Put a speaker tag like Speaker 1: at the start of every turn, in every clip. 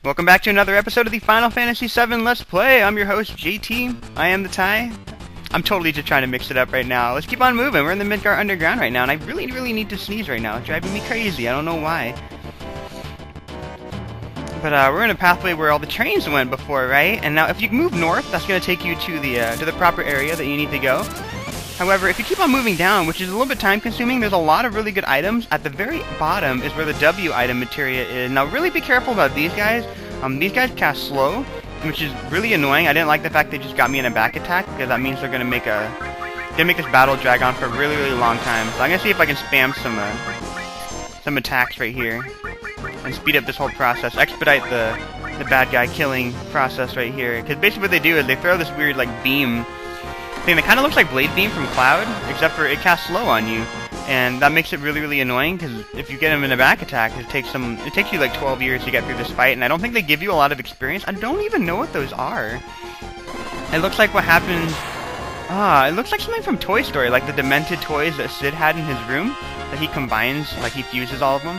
Speaker 1: Welcome back to another episode of the Final Fantasy VII Let's Play. I'm your host, JT. I am the Tie. I'm totally just trying to mix it up right now. Let's keep on moving. We're in the Midgar Underground right now, and I really need to sneeze right now. It's driving me crazy. I don't know why. But we're in a pathway where all the trains went before, right? And now if you move north, that's going to take you to the proper area that you need to go. However, if you keep on moving down, which is a little bit time-consuming, there's a lot of really good items. At the very bottom is where the W item materia is. Now, really be careful about these guys. These guys cast slow, which is really annoying. I didn't like the fact they just got me in a back attack, because that means they're gonna make this battle drag on for a really long time. So I'm gonna see if I can spam some attacks right here and speed up this whole process, expedite the bad guy killing process right here. Because basically what they do is they throw this weird like beam thing that kind of looks like Blade Beam from Cloud, except for it casts slow on you, and that makes it really annoying, because if you get him in a back attack, it takes you like 12 years to get through this fight, and I don't think they give you a lot of experience. I don't even know what those are. It looks like what happens... it looks like something from Toy Story, like the demented toys that Sid had in his room, that he combines, like he fuses all of them.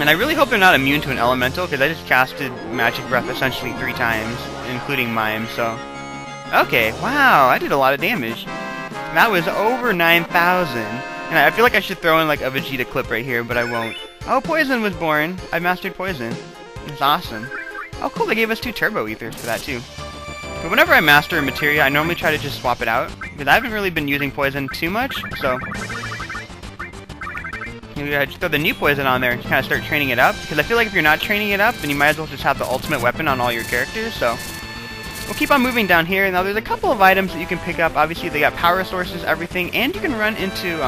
Speaker 1: And I really hope they're not immune to an elemental, because I just casted Magic Breath essentially 3 times, including Mime, so... Okay, wow, I did a lot of damage. That was over 9,000. And I feel like I should throw in like a Vegeta clip right here, but I won't. Oh, Poison was born. I mastered Poison. It's awesome. Oh, cool, they gave us 2 Turbo Ethers for that too. But whenever I master a Materia, I normally try to just swap it out, because I haven't really been using Poison too much, so... You just throw the new Poison on there and kind of start training it up, because I feel like if you're not training it up, then you might as well just have the ultimate weapon on all your characters, so... We'll keep on moving down here. Now there's a couple of items that you can pick up. Obviously they got power sources, everything, and you can run into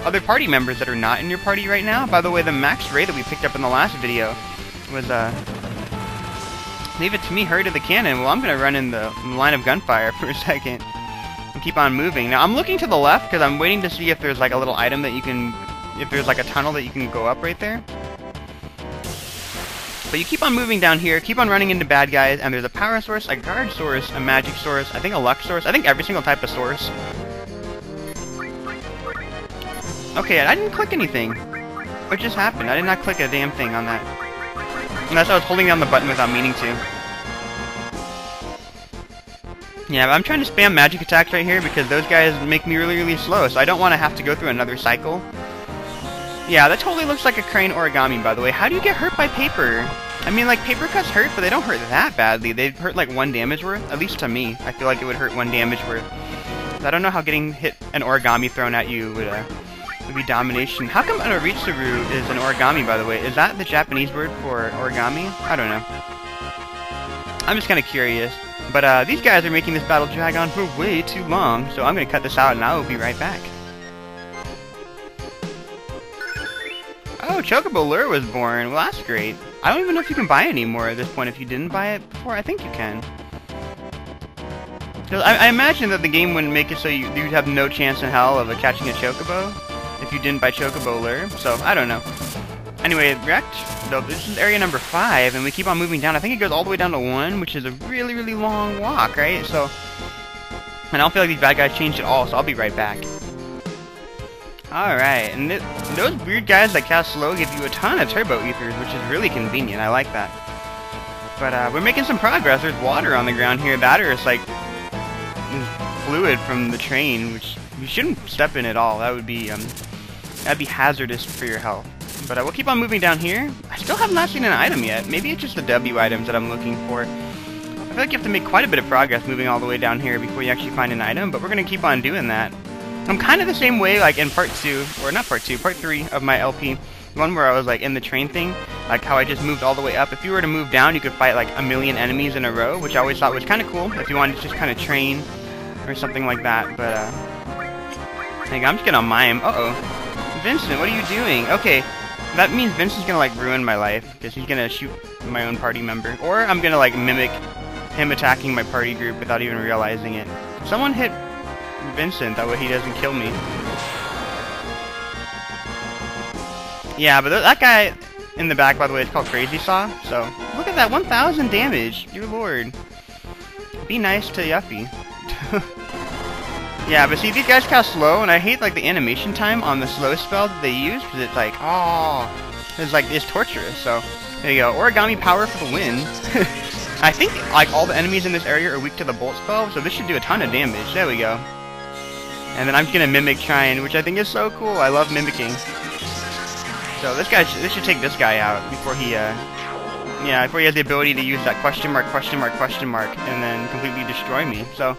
Speaker 1: other party members that are not in your party right now. By the way, the Max Ray that we picked up in the last video was Leave It To Me, Hurry to the Cannon. Well, I'm going to run in the line of gunfire for a second and keep on moving. Now I'm looking to the left because I'm waiting to see if there's like a little item that you can, if there's like a tunnel that you can go up right there. But you keep on moving down here, keep on running into bad guys, and there's a power source, a guard source, a magic source, I think a luck source, I think every single type of source. Okay, I didn't click anything. What just happened? I did not click a damn thing on that. Unless I was holding down the button without meaning to. Yeah, but I'm trying to spam magic attacks right here because those guys make me really slow, so I don't want to have to go through another cycle. Yeah, that totally looks like a crane origami, by the way. How do you get hurt by paper? I mean, like, paper cuts hurt, but they don't hurt that badly. They hurt, like, 1 damage worth. At least to me. I feel like it would hurt 1 damage worth. I don't know how getting hit an origami thrown at you would be domination. How come an Oritsuru is an origami, by the way? Is that the Japanese word for origami? I don't know. I'm just kind of curious. But, these guys are making this battle drag on for way too long, so I'm going to cut this out, and I will be right back. Oh, Chocobo Lure was born. Well, that's great. I don't even know if you can buy any more at this point if you didn't buy it before. I think you can. I imagine that the game wouldn't make it so you'd have no chance in hell of catching a Chocobo if you didn't buy Chocobo Lure, so I don't know. Anyway, this is area number 5, and we keep on moving down. I think it goes all the way down to 1, which is a really long walk, right? So, and I don't feel like these bad guys changed at all, so I'll be right back. Alright, and those weird guys that cast slow give you a ton of turbo ethers, which is really convenient. I like that. But we're making some progress. There's water on the ground here. That or it's like fluid from the train, which you shouldn't step in at all. That would be that'd be hazardous for your health. But we'll keep on moving down here. I still have not seen an item yet. Maybe it's just the W items that I'm looking for. I feel like you have to make quite a bit of progress moving all the way down here before you actually find an item, but we're going to keep on doing that. I'm kind of the same way, like in part 2, or not part 2, part 3 of my LP. The one where I was like in the train thing, like how I just moved all the way up. If you were to move down, you could fight like 1,000,000 enemies in a row, which I always thought was kind of cool if you wanted to just kind of train or something like that. But hang on, I'm just gonna mime. Uh-oh. Vincent, what are you doing? Okay, that means Vincent's gonna like ruin my life because he's gonna shoot my own party member, or I'm gonna like mimic him attacking my party group without even realizing it. Someone hit Vincent, that way he doesn't kill me. Yeah, but that guy in the back, by the way, is called Crazy Saw, so look at that, 1,000 damage, dear lord. Be nice to Yuffie. Yeah, but see, these guys cast slow, and I hate like the animation time on the slow spell that they use, because it's like, oh, is torturous. So there you go, origami power for the win. I think like all the enemies in this area are weak to the bolt spell, so this should do a ton of damage. There we go. And then I'm gonna mimic Trine, which I think is so cool. I love mimicking. So this should take this guy out before he before he has the ability to use that question mark, and then completely destroy me. So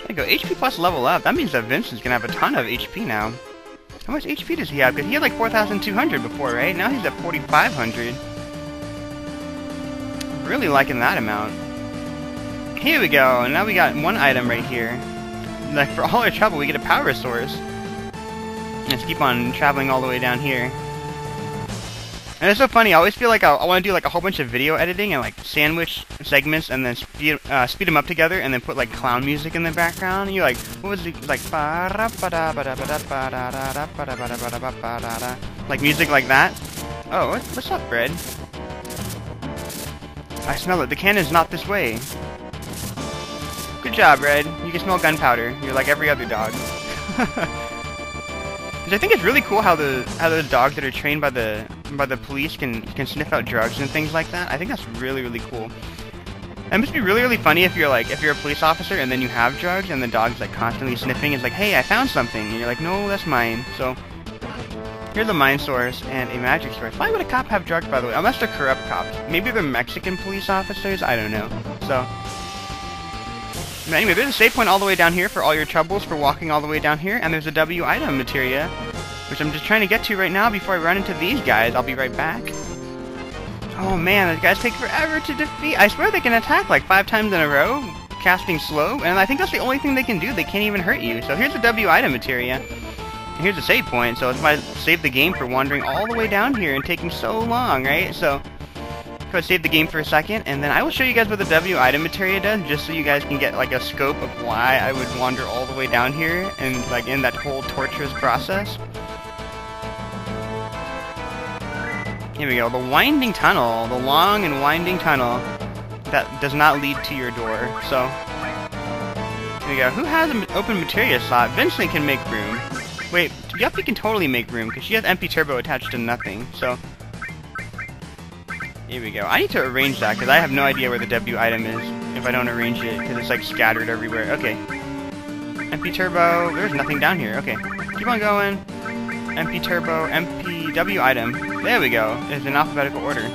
Speaker 1: there you go, HP plus level up. That means that Vincent's gonna have a ton of HP now. How much HP does he have? Because he had like 4,200 before, right? Now he's at 4,500. Really liking that amount. Here we go. Now we got one item right here. Like for all our trouble, we get a power source. Let's keep on traveling all the way down here. And it's so funny. I always feel like I want to do like a whole bunch of video editing and like sandwich segments and then speed them up together and then put like clown music in the background. And you're like, what was it like? Like music like that. Oh, what's up, Fred? I smell it. The cannon's not this way. Good job, Red. You can smell gunpowder. You're like every other dog. I think it's really cool how those dogs that are trained by the police can sniff out drugs and things like that. I think that's really cool. It must be really funny if you're a police officer and then you have drugs and the dog's like constantly sniffing. It's like, hey, I found something, and you're like, no, that's mine. So here's a mine source and a magic source. Why would a cop have drugs, by the way? Unless they're corrupt cops. Maybe they're Mexican police officers. I don't know. So. But anyway, there's a save point all the way down here for all your troubles for walking all the way down here, and there's a W item materia, which I'm just trying to get to right now before I run into these guys. I'll be right back. Oh man, those guys take forever to defeat. I swear they can attack like 5 times in a row, casting slow, and I think that's the only thing they can do. They can't even hurt you. So here's a W item materia, and here's a save point, so it's why I saved the game for wandering all the way down here and taking so long, right? So go ahead, save the game for a second, and then I will show you guys what the W item materia does, just so you guys can get like a scope of why I would wander all the way down here and like in that whole torturous process. Here we go, the winding tunnel, the long and winding tunnel that does not lead to your door. So here we go. Who has an open materia slot? Vincent can make room. Wait, Yuffie can totally make room because she has MP Turbo attached to nothing. So here we go. I need to arrange that because I have no idea where the W item is if I don't arrange it because it's like scattered everywhere. Okay. MP Turbo. There's nothing down here. Okay. Keep on going. MP Turbo. MP W item. There we go. It's in alphabetical order.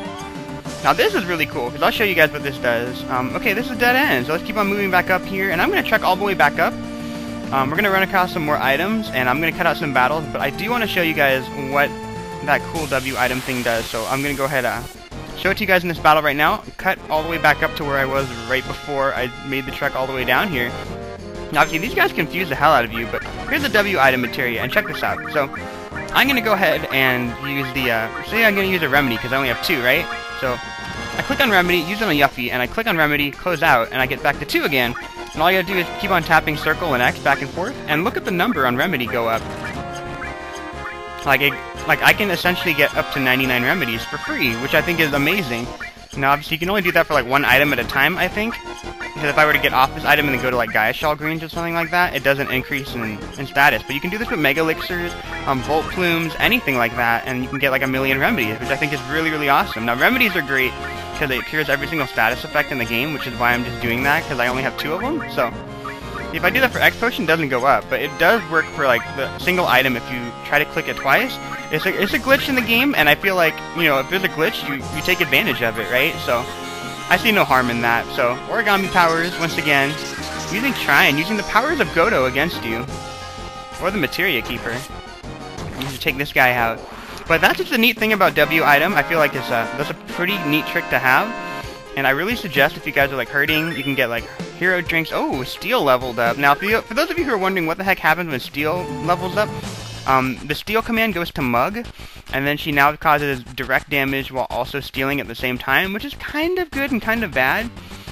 Speaker 1: Now this is really cool because I'll show you guys what this does. Okay, this is a dead end. So let's keep on moving back up here. And I'm going to trek all the way back up. We're going to run across some more items. And I'm going to cut out some battles. But I do want to show you guys what that cool W item thing does. So I'm going to go ahead show it to you guys in this battle right now. Cut all the way back up to where I was right before I made the trek all the way down here. Now, obviously, these guys confuse the hell out of you, but here's the W item materia, and check this out. So, I'm going to go ahead and use the, say I'm going to use a remedy, because I only have 2, right? So, I click on remedy, use it on Yuffie, and I click on remedy, close out, and I get back to 2 again. And all you gotta do is keep on tapping circle and X back and forth, and look at the number on remedy go up. Like I can essentially get up to 99 remedies for free, which I think is amazing. Now, obviously, you can only do that for like 1 item at a time, I think. Because if I were to get off this item and then go to like Gaia Shell Greens or something like that, it doesn't increase in status. But you can do this with Mega Elixirs, Volt Plumes, anything like that, and you can get like 1,000,000 remedies, which I think is really awesome. Now, remedies are great because it cures every single status effect in the game, which is why I'm just doing that, because I only have 2 of them. So, if I do that for X Potion, it doesn't go up, but it does work for like the single item if you try to click it twice. It's a glitch in the game, and I feel like, you know, if there's a glitch, you take advantage of it, right? So, I see no harm in that. So, origami powers, once again, using Trine, using the powers of Godo against you, or the Materia Keeper. You should take this guy out. But that's just the neat thing about W item. I feel like that's a pretty neat trick to have. And I really suggest if you guys are like hurting, you can get like hero drinks. Oh, Steel leveled up. Now, for those of you who are wondering what the heck happens when Steel levels up, the Steel command goes to Mug, and then she now causes direct damage while also stealing at the same time, which is kind of good and kind of bad.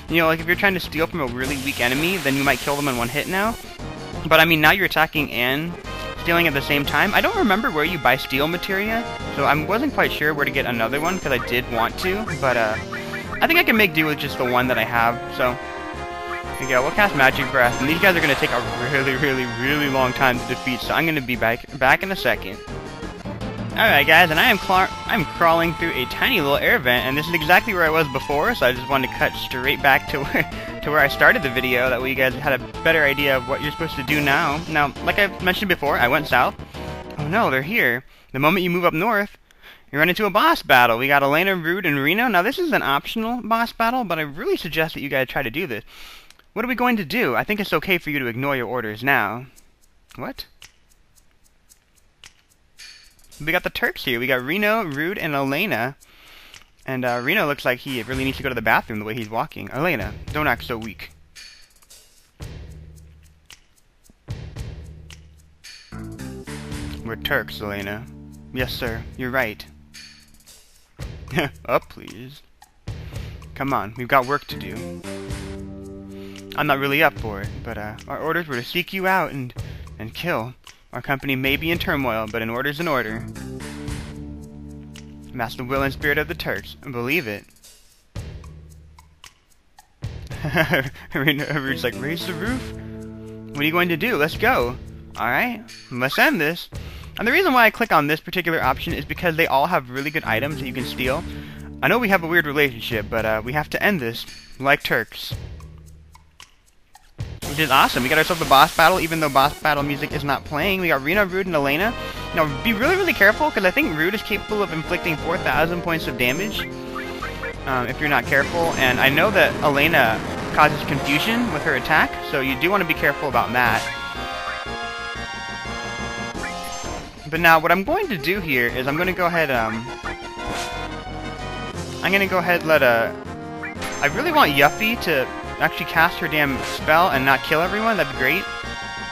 Speaker 1: You know, like if you're trying to steal from a really weak enemy, then you might kill them in 1 hit now. But I mean, now you're attacking and stealing at the same time. I don't remember where you buy Steel materia, so I wasn't quite sure where to get another one, because I did want to, but I think I can make do with just the one that I have. So here we go, we'll cast Magic Breath, and these guys are going to take a really long time to defeat, so I'm going to be back in a second. Alright guys, and I'm crawling through a tiny little air vent, and this is exactly where I was before, so I just wanted to cut straight back to where I started the video, that way you guys had a better idea of what you're supposed to do now. Now, like I mentioned before, I went south. Oh no, they're here. The moment you move up north, you run into a boss battle. We got Elena, Rude, and Reno. Now this is an optional boss battle, but I really suggest that you guys try to do this. What are we going to do? I think it's okay for you to ignore your orders now. What? We got the Turks here. We got Reno, Rude, and Elena. And Reno looks like he really needs to go to the bathroom the way he's walking. Elena, don't act so weak. We're Turks, Elena. Yes, sir. You're right. Up, please. Come on, we've got work to do. I'm not really up for it, but our orders were to seek you out and kill. Our company may be in turmoil, but an order's an order. And that's the will and spirit of the Turks. Believe it. Rude's like, raise the roof? What are you going to do? Let's go. Alright, let's end this. And the reason why I click on this particular option is because they all have really good items that you can steal. I know we have a weird relationship, but we have to end this like Turks. Which is awesome. We got ourselves a boss battle, even though boss battle music is not playing. We got Reno, Rude, and Elena. Now, be really careful, because I think Rude is capable of inflicting 4,000 points of damage, if you're not careful. And I know that Elena causes confusion with her attack, so you do want to be careful about that. But now, what I'm going to do here is I'm going to go ahead, let I really want Yuffie to actually cast her damn spell and not kill everyone. That'd be great.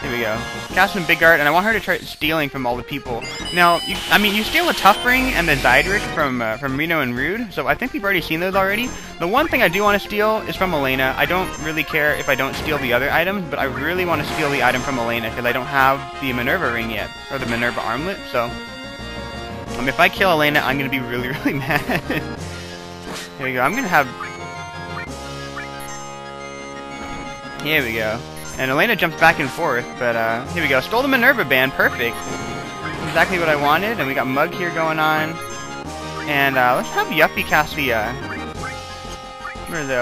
Speaker 1: Here we go. Cast some Midgar, and I want her to try stealing from all the people. Now, you steal a Tough Ring and the Zydrake from Reno and Rude, so I think we've already seen those already. The one thing I do want to steal is from Elena. I don't really care if I don't steal the other items, but I really want to steal the item from Elena, because I don't have the Minerva Ring yet, or the Minerva Armlet, so... if I kill Elena, I'm going to be really mad. Here we go. I'm going to have... Here we go. And Elena jumps back and forth, but here we go. Stole the Minerva Band. Perfect. Exactly what I wanted. And we got Mug here going on. And let's have Yuffie cast the...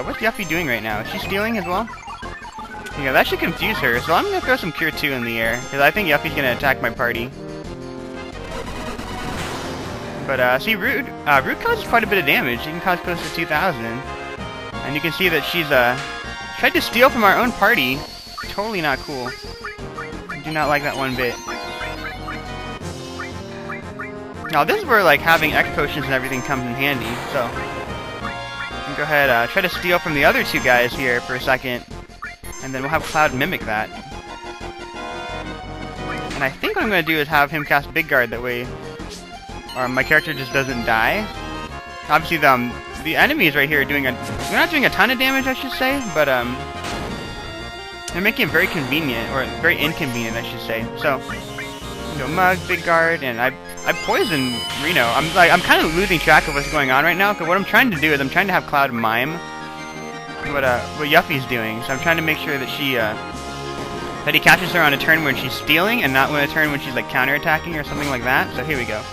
Speaker 1: What's Yuffie doing right now? Is she stealing as well? Yeah, that should confuse her. So I'm going to throw some Cure 2 in the air, because I think Yuffie's going to attack my party. But see, Rude causes quite a bit of damage. She can cause close to 2,000. And you can see that she's tried to steal from our own party. Totally not cool. I do not like that one bit. Now this is where like having X potions and everything comes in handy. So go ahead, try to steal from the other two guys here for a second, and then we'll have Cloud mimic that. And I think what I'm going to do is have him cast Big Guard, that way my character just doesn't die. Obviously the enemies right here are doing they're not doing a ton of damage, I should say, but they're making it very convenient, or very inconvenient, I should say. So, you know, Mug, Big Guard, and I poisoned Reno. I'm kind of losing track of what's going on right now, because what I'm trying to do is I'm trying to have Cloud mime what Yuffie's doing. So I'm trying to make sure that that he catches her on a turn when she's stealing, and not on a turn when she's like counterattacking or something like that. So here we go.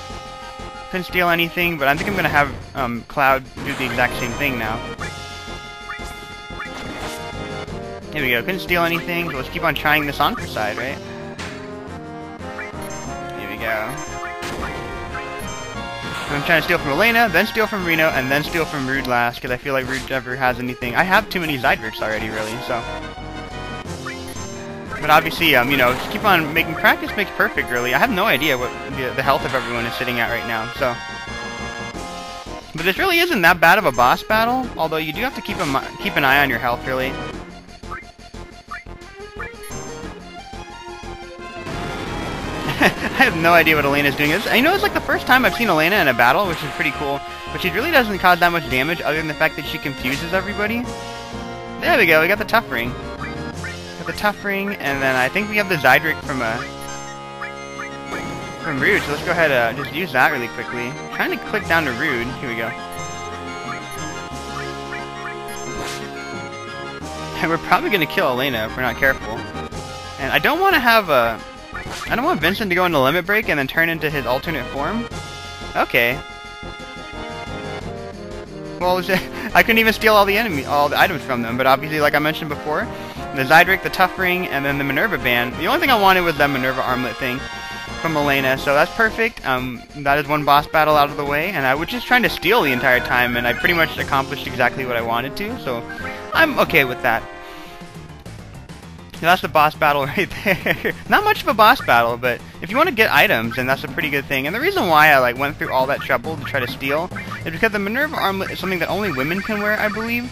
Speaker 1: Couldn't steal anything, but I think I'm gonna have Cloud do the exact same thing now. Here we go. Couldn't steal anything, so let's keep on trying this on for side, right? Here we go. I'm trying to steal from Elena, then steal from Reno, and then steal from Rude last, because I feel like Rude never has anything. I have too many Zydrakes already, really, so... But obviously, you know, just keep on making... Practice makes perfect, really. I have no idea what the health of everyone is sitting at right now, so... But this really isn't that bad of a boss battle, although you do have to keep an eye on your health, really. I have no idea what Elena's doing. I know it's like the first time I've seen Elena in a battle, which is pretty cool. But she really doesn't cause that much damage, other than the fact that she confuses everybody. There we go, we got the Tough Ring. Got the Tough Ring, and then I think we have the Zydrake from Rude, so let's go ahead just use that really quickly. I'm trying to click down to Rude. Here we go. And we're probably going to kill Elena if we're not careful. And I don't want to have I don't want Vincent to go into Limit Break and then turn into his alternate form. Okay. Well, I couldn't even steal all the items from them, but obviously, like I mentioned before, the Zydrake, the Tough Ring, and then the Minerva band. The only thing I wanted was that Minerva armlet thing from Elena, so that's perfect. That is one boss battle out of the way, and I was just trying to steal the entire time, and I pretty much accomplished exactly what I wanted to, so I'm okay with that. So that's the boss battle right there. Not much of a boss battle, but if you want to get items, then that's a pretty good thing. And the reason why I went through all that trouble to try to steal is because the Minerva armlet is something that only women can wear, I believe.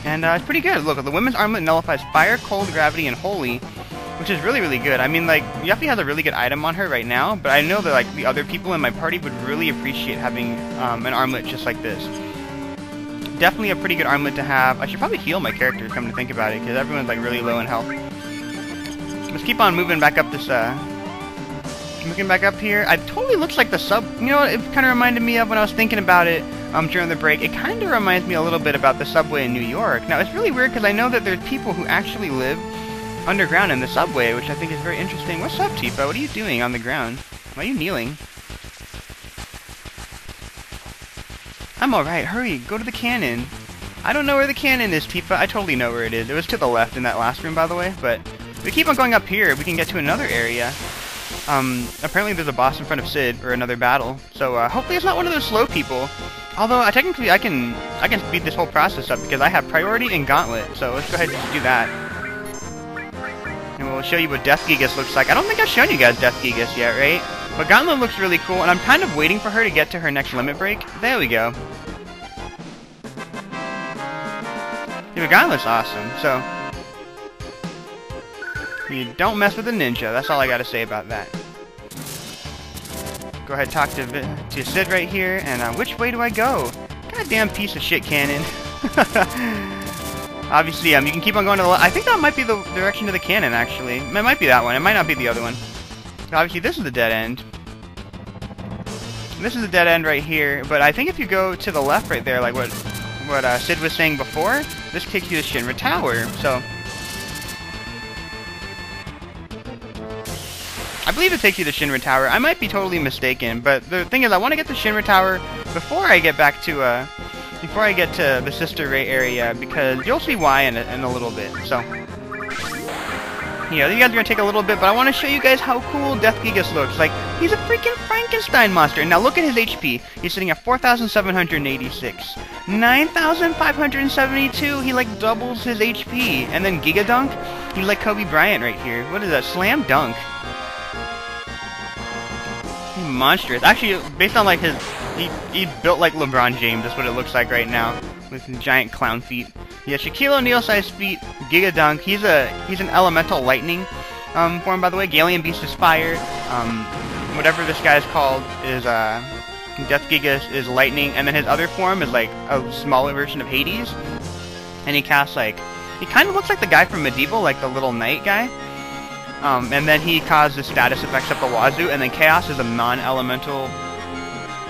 Speaker 1: And it's pretty good. Look, the women's armlet nullifies fire, cold, gravity, and holy, which is really, really good. I mean, Yuffie has a really good item on her right now, but I know that the other people in my party would really appreciate having an armlet just like this. Definitely a pretty good armlet to have. I should probably heal my characters, come to think about it, because everyone's really low in health. Let's keep on moving back up this, looking back up here. It totally looks like the sub, you know what it kind of reminded me of when I was thinking about it during the break. It kind of reminds me a little bit about the subway in New York. Now, it's really weird because I know that there's people who actually live underground in the subway, which I think is very interesting. What's up, Tifa? What are you doing on the ground? Why are you kneeling? I'm alright, hurry, go to the cannon. I don't know where the cannon is, Tifa. I totally know where it is. It was to the left in that last room, by the way, but if we keep on going up here, we can get to another area. Apparently there's a boss in front of Sid, or another battle. So, hopefully it's not one of those slow people. Although, technically, I can speed this whole process up, because I have Priority and Gauntlet. So, let's go ahead and just do that. And we'll show you what Death Gigas looks like. I don't think I've shown you guys Death Gigas yet, right? But Gauntlet looks really cool, and I'm kind of waiting for her to get to her next limit break. There we go. Yeah, but Gauntlet's awesome, so you don't mess with a ninja. That's all I gotta say about that. Go ahead and talk to Sid right here, and which way do I go? Goddamn piece of shit cannon. Obviously, you can keep on going to the left. I think that might be the direction to the cannon, actually. It might be that one. It might not be the other one. Obviously, this is the dead end. This is the dead end right here, but I think if you go to the left right there, like what Sid was saying before, this takes you to Shinra Tower, so I believe it takes you to Shinra Tower. I might be totally mistaken, but the thing is, I want to get to Shinra Tower before I get back to, before I get to the Sister Ray area, because you'll see why in a little bit, so. You know, you guys are going to take a little bit, but I want to show you guys how cool Death Gigas looks. Like, he's a freaking Frankenstein monster. Now look at his HP. He's sitting at 4,786. 9,572. He, doubles his HP. And then Giga Dunk, he's like Kobe Bryant right here. What is that? Slam Dunk. He's monstrous. Actually, based on, his... He's built like LeBron James. That's what it looks like right now. With his giant clown feet. Yeah, Shaquille O'Neal-sized feet, Giga Dunk. He's an elemental lightning form, by the way. Galleon Beast is fire. Whatever this guy's called is Death Gigas is lightning, and then his other form is a smaller version of Hades. And he casts he kind of looks like the guy from Medieval, the little knight guy. And then he causes status effects up the wazoo, and then Chaos is a non-elemental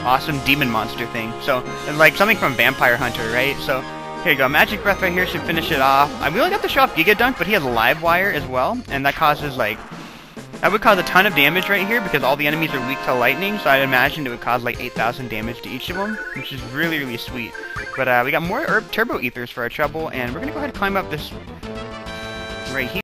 Speaker 1: awesome demon monster thing. So, something from Vampire Hunter, right? So, here you go. Magic Breath right here should finish it off. We only got to show off Giga Dunk, but he has Live Wire as well, and that causes, that would cause a ton of damage right here, because all the enemies are weak to lightning, so I'd imagine it would cause, 8,000 damage to each of them, which is really, really sweet. But, we got more Turbo Ethers for our trouble, and we're gonna go ahead and climb up this right here.